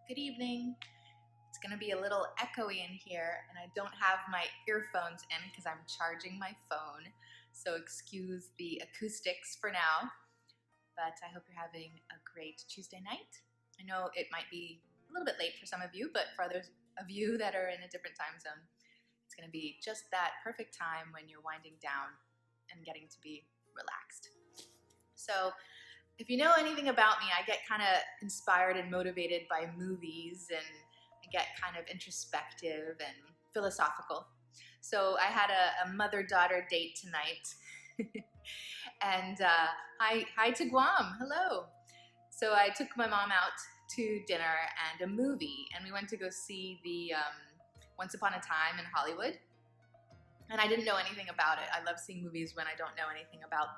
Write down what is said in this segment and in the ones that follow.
Good evening. It's going to be a little echoey in here, and I don't have my earphones in because I'm charging my phone, so excuse the acoustics for now, but I hope you're having a great Tuesday night. I know it might be a little bit late for some of you, but for others of you that are in a different time zone, it's going to be just that perfect time when you're winding down and getting to be relaxed. So if you know anything about me, I get kind of inspired and motivated by movies, and I get kind of introspective and philosophical. So I had a mother-daughter date tonight. And hi to Guam, hello. So I took my mom out to dinner and a movie, and we went to go see the Once Upon a Time in Hollywood. And I didn't know anything about it. I love seeing movies when I don't know anything about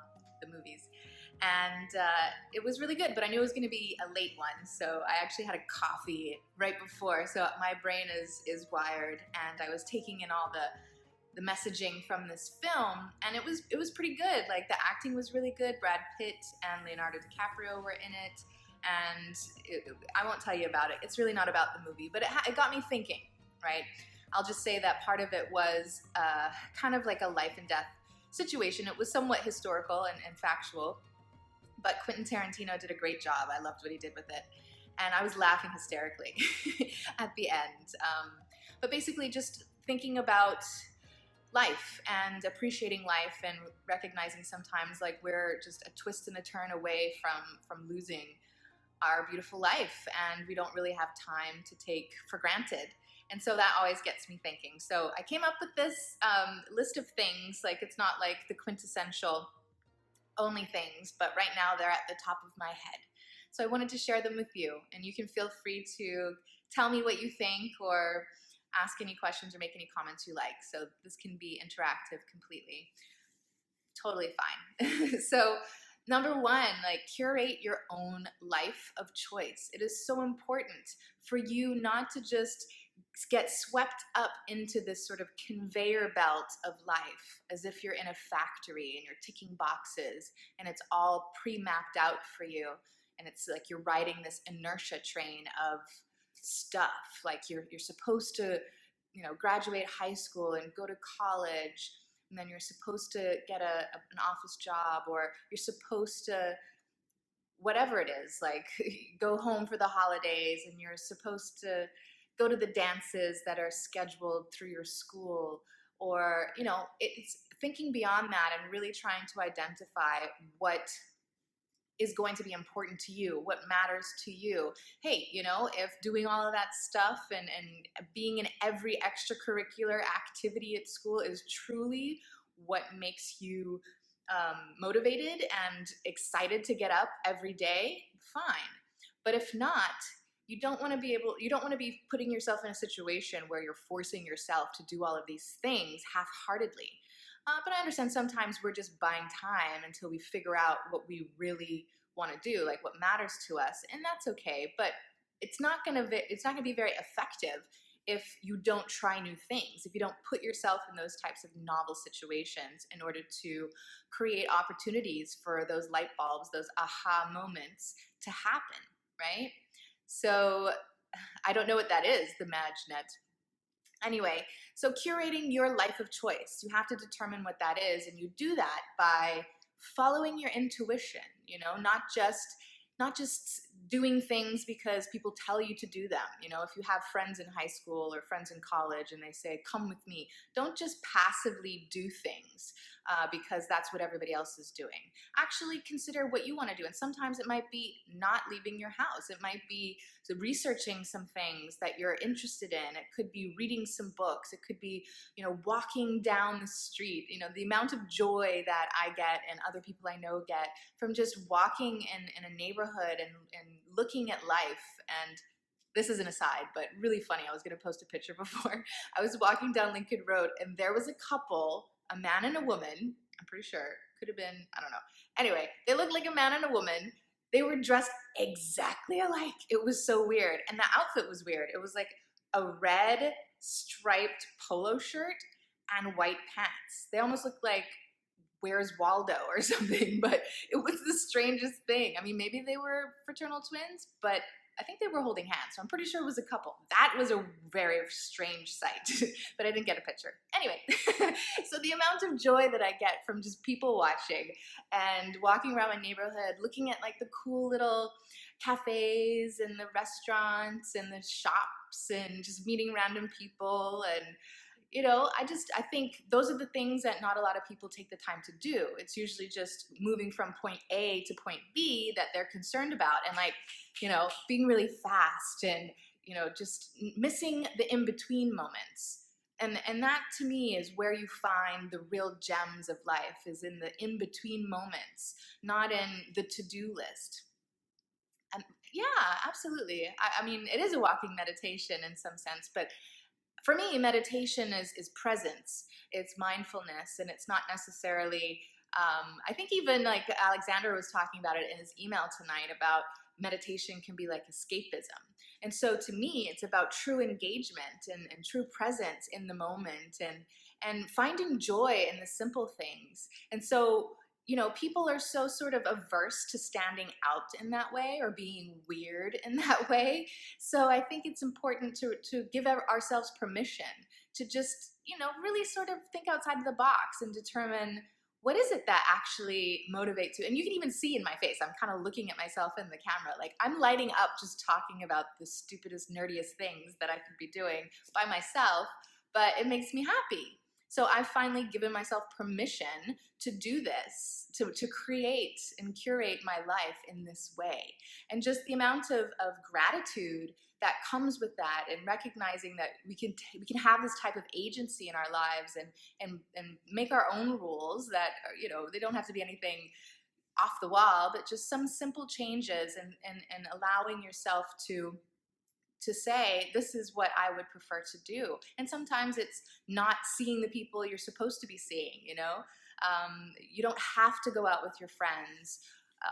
the movies. And it was really good, but I knew it was going to be a late one, so I actually had a coffee right before, so my brain is wired, and I was taking in all the messaging from this film, and it was pretty good. Like, the acting was really good. Brad Pitt and Leonardo DiCaprio were in it, and I won't tell you about it. It's really not about the movie, but it got me thinking, right? I'll just say that part of it was kind of like a life and death situation. It was somewhat historical and factual, but Quentin Tarantino did a great job. I loved what he did with it, and I was laughing hysterically at the end. But basically just thinking about life and appreciating life and recognizing sometimes like we're just a twist and a turn away from losing our beautiful life, and we don't really have time to take for granted. And so that always gets me thinking. So I came up with this list of things. Like, it's not like the quintessential only things, but right now they're at the top of my head. So I wanted to share them with you, and you can feel free to tell me what you think or ask any questions or make any comments you like. So this can be interactive completely. Totally fine. So number one, like, curate your own life of choice. It is so important for you not to just get swept up into this sort of conveyor belt of life as if you're in a factory and you're ticking boxes and it's all pre-mapped out for you, and it's like you're riding this inertia train of stuff. Like, you're supposed to, graduate high school and go to college, and then you're supposed to get an office job, or you're supposed to whatever it is, like go home for the holidays, and you're supposed to go to the dances that are scheduled through your school, or, it's thinking beyond that and really trying to identify what is going to be important to you, what matters to you. Hey, if doing all of that stuff and being in every extracurricular activity at school is truly what makes you motivated and excited to get up every day, fine. But if not, you don't want to be putting yourself in a situation where you're forcing yourself to do all of these things half-heartedly. But I understand sometimes we're just buying time until we figure out what we really want to do, like what matters to us, and that's okay. But it's not going to be very effective if you don't try new things, if you don't put yourself in those types of novel situations in order to create opportunities for those light bulbs, those aha moments to happen, right? So I don't know what that is, the MagNet. Anyway, so curating your life of choice, you have to determine what that is, and you do that by following your intuition, not just doing things because people tell you to do them. If you have friends in high school or friends in college and they say, come with me, don't just passively do things because that's what everybody else is doing. Actually consider what you want to do. And sometimes it might be not leaving your house. It might be researching some things that you're interested in. It could be reading some books. It could be, walking down the street. The amount of joy that I get and other people I know get from just walking in a neighborhood and looking at life. And this is an aside, but really funny. I was going to post a picture before. I was walking down Lincoln Road, and there was a couple, a man and a woman. I'm pretty sure. Could have been, I don't know. Anyway, they looked like a man and a woman. They were dressed exactly alike. It was so weird. And the outfit was weird. It was like a red striped polo shirt and white pants. They almost looked like Where's Waldo or something, but it was the strangest thing. I mean, maybe they were fraternal twins, but I think they were holding hands, so I'm pretty sure it was a couple. That was a very strange sight, but I didn't get a picture. Anyway, so the amount of joy that I get from just people watching and walking around my neighborhood, looking at like the cool little cafes and the restaurants and the shops and just meeting random people, and I think those are the things that not a lot of people take the time to do. It's usually just moving from point A to point B that they're concerned about, and being really fast and, just missing the in-between moments. And that to me is where you find the real gems of life, is in the in-between moments, not in the to-do list. And yeah, absolutely. I mean, it is a walking meditation in some sense, but for me, meditation is presence, it's mindfulness, and it's not necessarily, I think even like Alexander was talking about it in his email tonight, about meditation can be like escapism. And so to me, it's about true engagement and true presence in the moment, and finding joy in the simple things. And so, people are so sort of averse to standing out in that way or being weird in that way. So I think it's important to give ourselves permission to just, really sort of think outside of the box and determine what is it that actually motivates you. And you can even see in my face, I'm kind of looking at myself in the camera, like I'm lighting up just talking about the stupidest, nerdiest things that I could be doing by myself, but it makes me happy. So I've finally given myself permission to do this, to create and curate my life in this way. And just the amount of gratitude that comes with that, and recognizing that we can have this type of agency in our lives, and make our own rules that are, they don't have to be anything off the wall, but just some simple changes, and allowing yourself to say, this is what I would prefer to do. And sometimes it's not seeing the people you're supposed to be seeing, you don't have to go out with your friends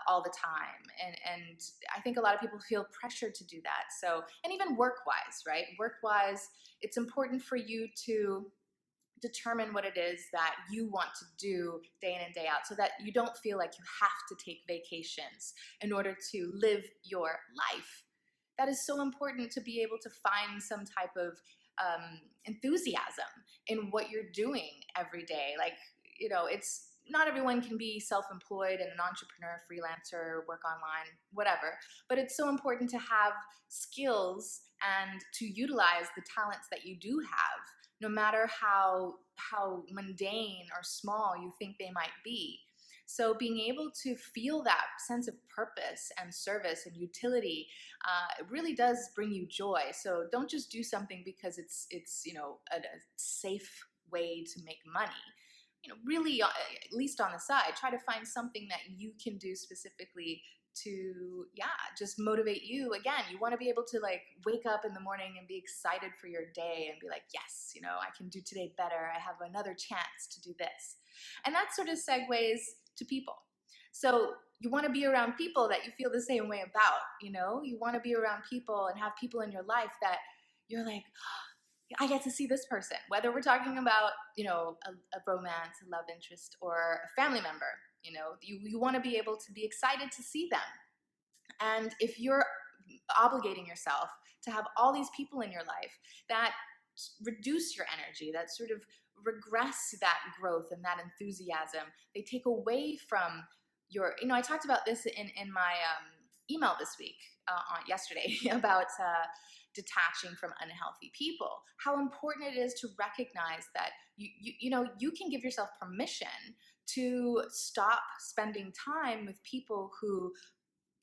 all the time. And I think a lot of people feel pressured to do that. So, and even work-wise, right? Work-wise, it's important for you to determine what it is that you want to do day in and day out, so that you don't feel like you have to take vacations in order to live your life. That is so important, to be able to find some type of enthusiasm in what you're doing every day. Like, it's not everyone can be self-employed and an entrepreneur, freelancer, work online, whatever. But it's so important to have skills and to utilize the talents that you do have, no matter how mundane or small you think they might be. So being able to feel that sense of purpose and service and utility, it really does bring you joy. So don't just do something because it's a safe way to make money. Really, at least on the side, try to find something that you can do specifically to, just motivate you. Again, you want to be able to like wake up in the morning and be excited for your day and be like, yes, I can do today better. I have another chance to do this. And that sort of segues to people. So you want to be around people that you feel the same way about, you want to be around people and have people in your life that you're like, oh, I get to see this person, whether we're talking about, a romance, a love interest, or a family member. You want to be able to be excited to see them. And if you're obligating yourself to have all these people in your life that reduce your energy, that sort of regress that growth and that enthusiasm, they take away from your, I talked about this in my email this week, yesterday, about detaching from unhealthy people, how important it is to recognize that you can give yourself permission to stop spending time with people who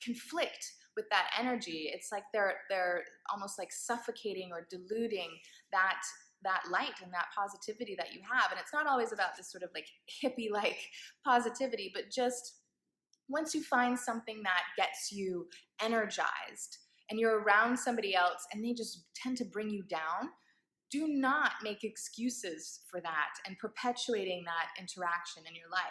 conflict with that energy. It's like they're almost like suffocating or diluting that light and that positivity that you have. And it's not always about this sort of like hippie-like positivity, but just once you find something that gets you energized and you're around somebody else and they just tend to bring you down, do not make excuses for that and perpetuating that interaction in your life.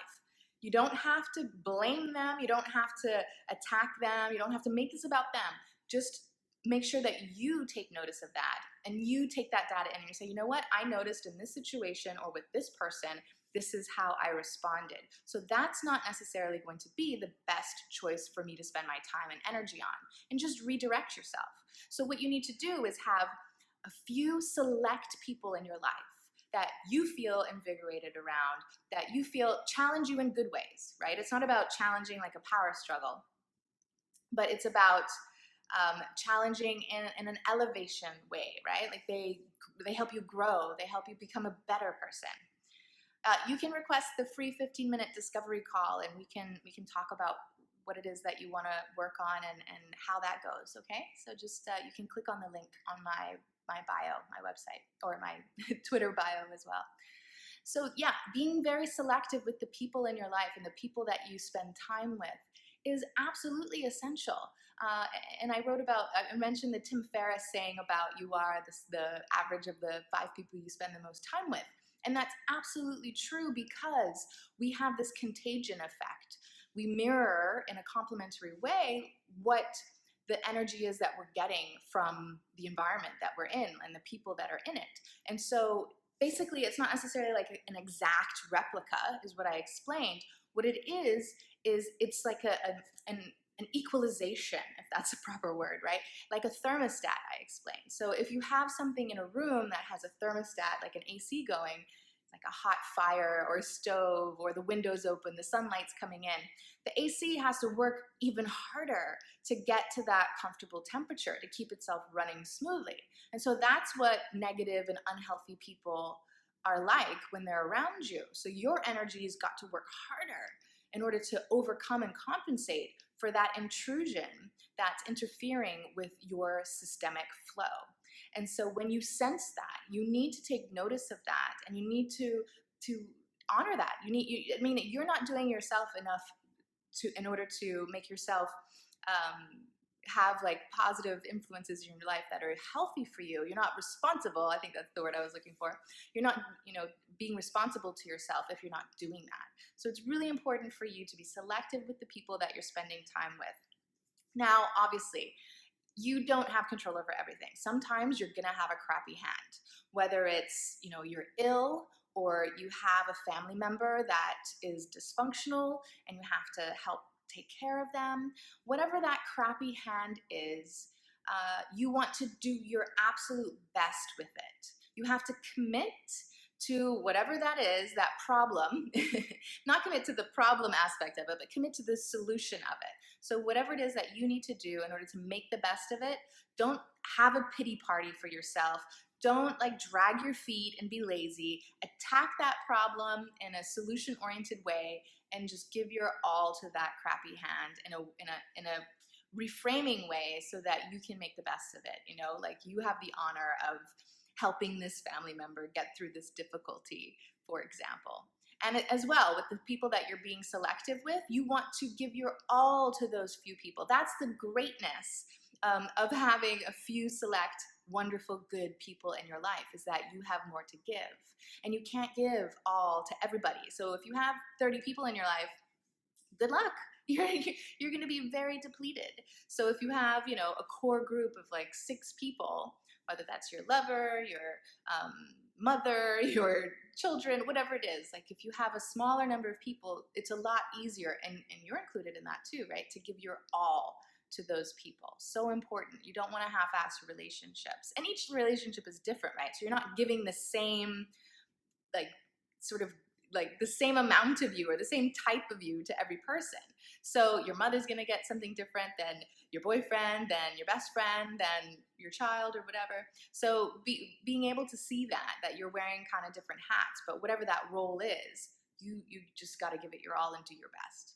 You don't have to blame them. You don't have to attack them. You don't have to make this about them. Just make sure that you take notice of that and you take that data in and you say, you know what? I noticed in this situation or with this person this is how I responded. So that's not necessarily going to be the best choice for me to spend my time and energy on, and just redirect yourself. So what you need to do is have a few select people in your life that you feel invigorated around, that you feel challenge you in good ways, right? It's not about challenging like a power struggle, but it's about challenging in an elevation way, right? Like they help you grow, they help you become a better person. You can request the free 15-minute discovery call, and we can talk about what it is that you want to work on and how that goes. Okay, so just you can click on the link on my bio, my website, or my Twitter bio as well. So yeah, being very selective with the people in your life and the people that you spend time with is absolutely essential. And I mentioned the Tim Ferriss saying about you are the average of the 5 people you spend the most time with. And that's absolutely true, because we have this contagion effect. We mirror in a complementary way what the energy is that we're getting from the environment that we're in and the people that are in it. And so basically, it's not necessarily like an exact replica, is what I explained. What it is it's like an equalization, if that's a proper word, right? Like a thermostat, I explained. So if you have something in a room that has a thermostat, like an AC going, like a hot fire or a stove, or the windows open, the sunlight's coming in, the AC has to work even harder to get to that comfortable temperature to keep itself running smoothly. And so that's what negative and unhealthy people are like when they're around you. So your energy's got to work harder in order to overcome and compensate for that intrusion that's interfering with your systemic flow. And so when you sense that, you need to take notice of that, and you need to honor that. You're not doing yourself enough in order to make yourself have like positive influences in your life that are healthy for you. You're not responsible. I think that's the word I was looking for. You're not, being responsible to yourself if you're not doing that. So it's really important for you to be selective with the people that you're spending time with. Now, obviously, you don't have control over everything. Sometimes you're gonna have a crappy hand, whether it's, you're ill, or you have a family member that is dysfunctional and you have to help take care of them. Whatever that crappy hand is, you want to do your absolute best with it. You have to commit to whatever that is, that problem, not commit to the problem aspect of it, but commit to the solution of it. So whatever it is that you need to do in order to make the best of it, don't have a pity party for yourself. Don't drag your feet and be lazy. Attack that problem in a solution-oriented way, and just give your all to that crappy hand in a reframing way, so that you can make the best of it. You have the honor of helping this family member get through this difficulty, for example. And as well, with the people that you're being selective with, you want to give your all to those few people. That's the greatness of having a few select, wonderful, good people in your life, is that you have more to give. And you can't give all to everybody. So if you have 30 people in your life, good luck. You're going to be very depleted. So if you have, a core group of 6 people, whether that's your lover, your mother, your children, whatever it is, if you have a smaller number of people, it's a lot easier, and you're included in that too, right? To give your all to those people. So important. You don't want to half-ass relationships. And each relationship is different, right? So you're not giving the same, the same amount of you or the same type of you to every person. So your mother's going to get something different than your boyfriend, than your best friend, than your child, or whatever. So being able to see that you're wearing kind of different hats, but whatever that role is, you just got to give it your all and do your best.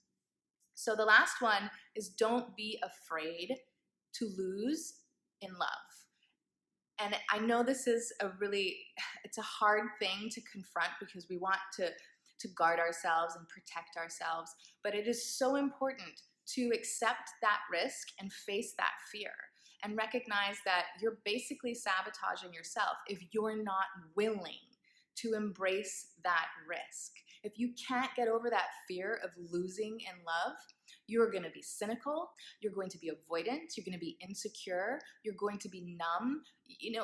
So the last one is, don't be afraid to lose in love. And I know this is it's a hard thing to confront, because we want to guard ourselves and protect ourselves, but it is so important to accept that risk and face that fear, and recognize that you're basically sabotaging yourself if you're not willing to embrace that risk. If you can't get over that fear of losing in love, you're going to be cynical, you're going to be avoidant, you're going to be insecure, you're going to be numb.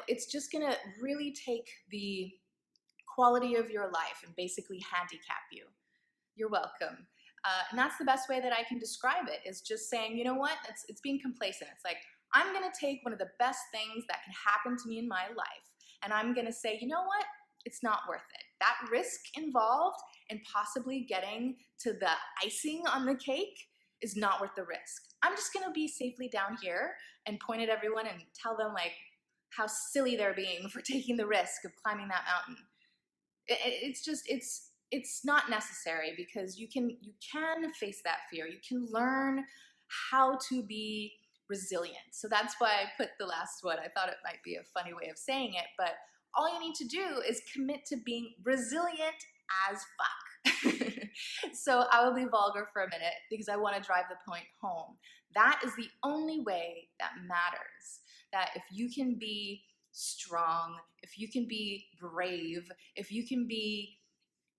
It's just going to really take the quality of your life and basically handicap you. You're welcome. And that's the best way that I can describe it, is just saying, you know what, it's being complacent. It's like, I'm gonna take one of the best things that can happen to me in my life, and I'm gonna say, you know what, it's not worth it. That risk involved in possibly getting to the icing on the cake is not worth the risk. I'm just gonna be safely down here and point at everyone and tell them like how silly they're being for taking the risk of climbing that mountain. It's not necessary, because you can face that fear. You can learn how to be resilient. So that's why I put the last one. I thought it might be a funny way of saying it, but all you need to do is commit to being resilient as fuck. So I will be vulgar for a minute because I want to drive the point home. That is the only way that matters. That if you can be strong, if you can be brave, if you can be,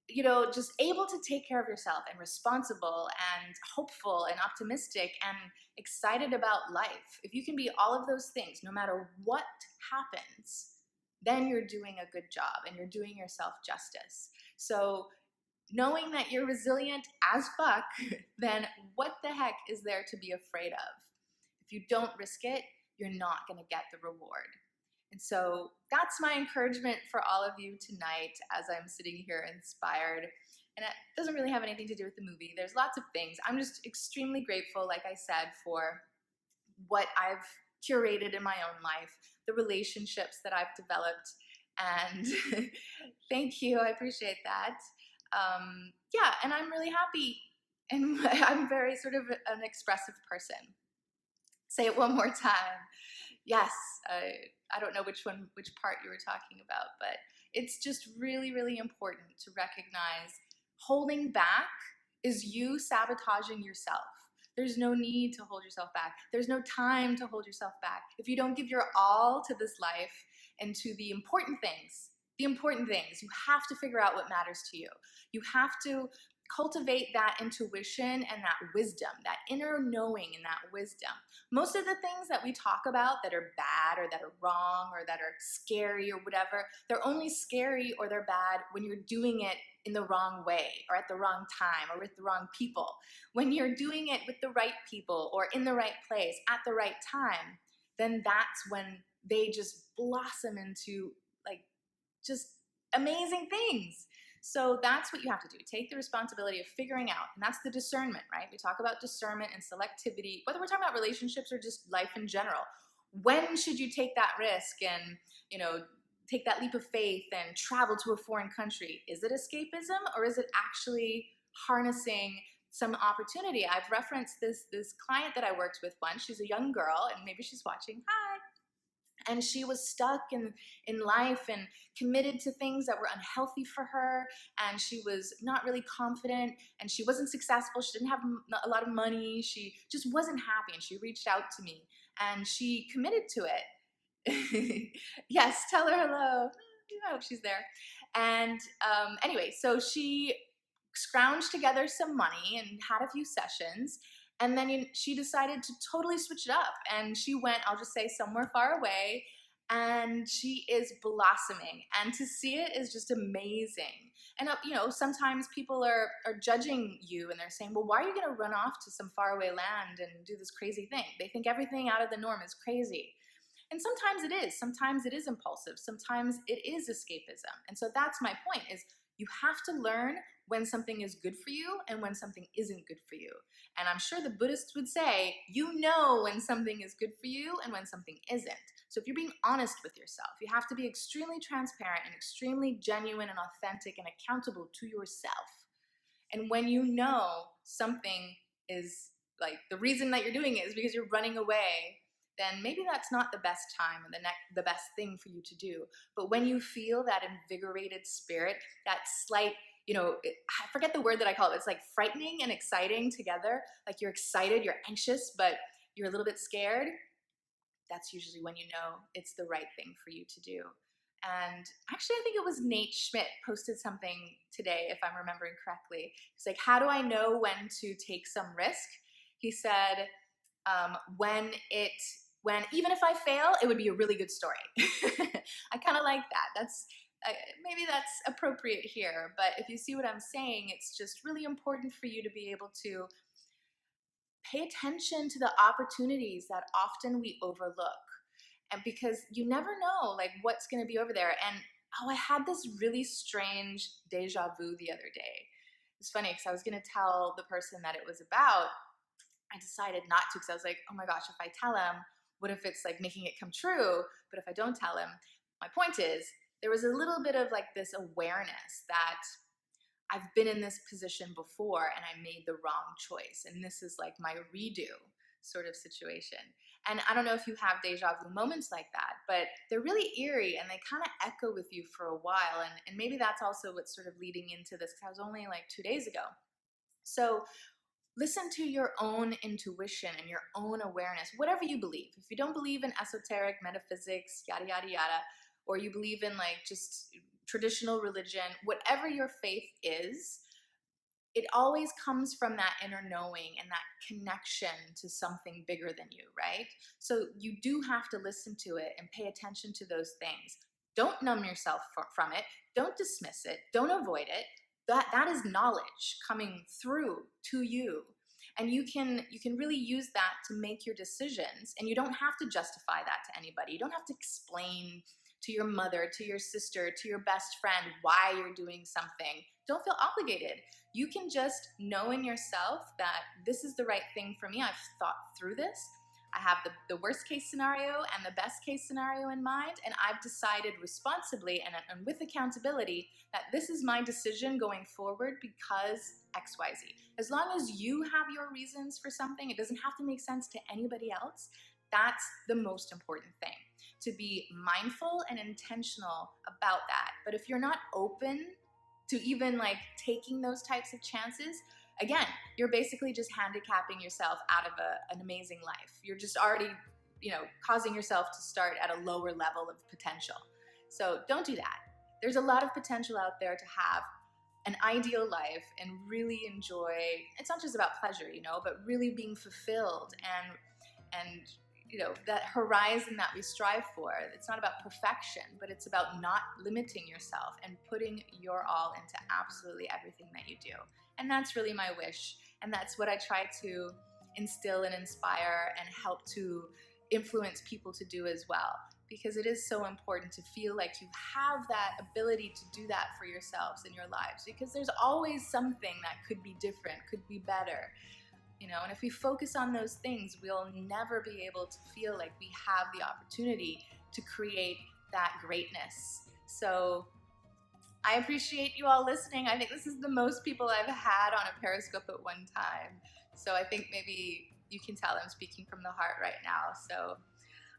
you know, just able to take care of yourself and responsible and hopeful and optimistic and excited about life, if you can be all of those things, no matter what happens, then you're doing a good job and you're doing yourself justice. So knowing that you're resilient as fuck, then what the heck is there to be afraid of? If you don't risk it, you're not gonna get the reward. And so that's my encouragement for all of you tonight as I'm sitting here inspired. And it doesn't really have anything to do with the movie. There's lots of things. I'm just extremely grateful, like I said, for what I've curated in my own life, the relationships that I've developed. And thank you, I appreciate that. Yeah, and I'm really happy. And I'm very sort of an expressive person. Say it one more time. Yes, I don't know which part you were talking about, but it's just really, really important to recognize holding back is you sabotaging yourself. There's no need to hold yourself back. There's no time to hold yourself back. If you don't give your all to this life and to the important things, you have to figure out what matters to you. You have to cultivate that intuition and that wisdom, that inner knowing and that wisdom. Most of the things that we talk about that are bad or that are wrong or that are scary or whatever, they're only scary or they're bad when you're doing it in the wrong way or at the wrong time or with the wrong people. When you're doing it with the right people or in the right place at the right time, then that's when they just blossom into like just amazing things. So that's what you have to do. Take the responsibility of figuring out, and that's the discernment, right? We talk about discernment and selectivity, whether we're talking about relationships or just life in general. When should you take that risk and, you know, take that leap of faith and travel to a foreign country? Is it escapism or is it actually harnessing some opportunity? I've referenced this client that I worked with once. She's a young girl, and maybe she's watching. Hi. And she was stuck in life and committed to things that were unhealthy for her. And she was not really confident and she wasn't successful. She didn't have a lot of money. She just wasn't happy. And she reached out to me and she committed to it. Yes, tell her hello. I hope she's there. And anyway, so she scrounged together some money and had a few sessions. And then she decided to totally switch it up. And she went, I'll just say, somewhere far away. And she is blossoming. And to see it is just amazing. And, you know, sometimes people are judging you and they're saying, well, why are you going to run off to some faraway land and do this crazy thing? They think everything out of the norm is crazy. And sometimes it is. Sometimes it is impulsive. Sometimes it is escapism. And so that's my point, is you have to learn when something is good for you and when something isn't good for you. And I'm sure the Buddhists would say, you know when something is good for you and when something isn't. So if you're being honest with yourself, you have to be extremely transparent and extremely genuine and authentic and accountable to yourself. And when you know something is like, the reason that you're doing it is because you're running away, then maybe that's not the best time or the best thing for you to do. But when you feel that invigorated spirit, that slight, you know, I forget the word that I call it. It's like frightening and exciting together. Like you're excited, you're anxious, but you're a little bit scared. That's usually when you know it's the right thing for you to do. And actually, I think it was Nate Schmidt posted something today, if I'm remembering correctly. It's like, how do I know when to take some risk? He said, when even if I fail, it would be a really good story. I kind of like that. maybe that's appropriate here, but if you see what I'm saying, it's just really important for you to be able to pay attention to the opportunities that often we overlook. And because you never know like what's going to be over there. And oh, I had this really strange deja vu the other day. It's funny because I was going to tell the person that it was about. I decided not to because I was like, oh my gosh, if I tell him, what if it's like making it come true? But if I don't tell him, my point is there was a little bit of like this awareness that I've been in this position before and I made the wrong choice. And this is like my redo sort of situation. And I don't know if you have deja vu moments like that, but they're really eerie and they kind of echo with you for a while. And maybe that's also what's sort of leading into this, because I was only like 2 days ago. So listen to your own intuition and your own awareness, whatever you believe. If you don't believe in esoteric metaphysics, yada, yada, yada, or you believe in like just traditional religion, whatever your faith is, it always comes from that inner knowing and that connection to something bigger than you, right? So you do have to listen to it and pay attention to those things. Don't numb yourself from it. Don't dismiss it. Don't avoid it. That is knowledge coming through to you. And you can really use that to make your decisions, and you don't have to justify that to anybody. You don't have to explain to your mother, to your sister, to your best friend why you're doing something. Don't feel obligated. You can just know in yourself that this is the right thing for me. I've thought through this. I have the worst case scenario and the best case scenario in mind, and I've decided responsibly and with accountability that this is my decision going forward because XYZ. As long as you have your reasons for something, it doesn't have to make sense to anybody else. That's the most important thing, to be mindful and intentional about that. But if you're not open to even like taking those types of chances, again, you're basically just handicapping yourself out of an amazing life. You're just already, causing yourself to start at a lower level of potential. So don't do that. There's a lot of potential out there to have an ideal life and really enjoy. It's not just about pleasure, but really being fulfilled and that horizon that we strive for. It's not about perfection, but it's about not limiting yourself and putting your all into absolutely everything that you do. And that's really my wish. And that's what I try to instill and inspire and help to influence people to do as well. Because it is so important to feel like you have that ability to do that for yourselves in your lives. Because there's always something that could be different, could be better. And if we focus on those things, we'll never be able to feel like we have the opportunity to create that greatness. So I appreciate you all listening. I think this is the most people I've had on a Periscope at one time. So I think maybe you can tell I'm speaking from the heart right now. So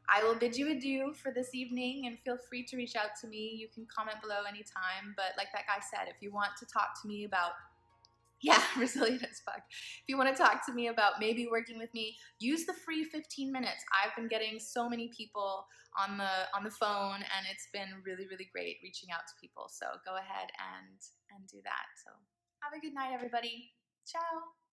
I will bid you adieu for this evening, and feel free to reach out to me. You can comment below anytime. But like that guy said, if you want to talk to me about resilient as fuck. If you want to talk to me about maybe working with me, use the free 15 minutes. I've been getting so many people on the phone, and it's been really, really great reaching out to people. So go ahead and do that. So have a good night, everybody. Ciao.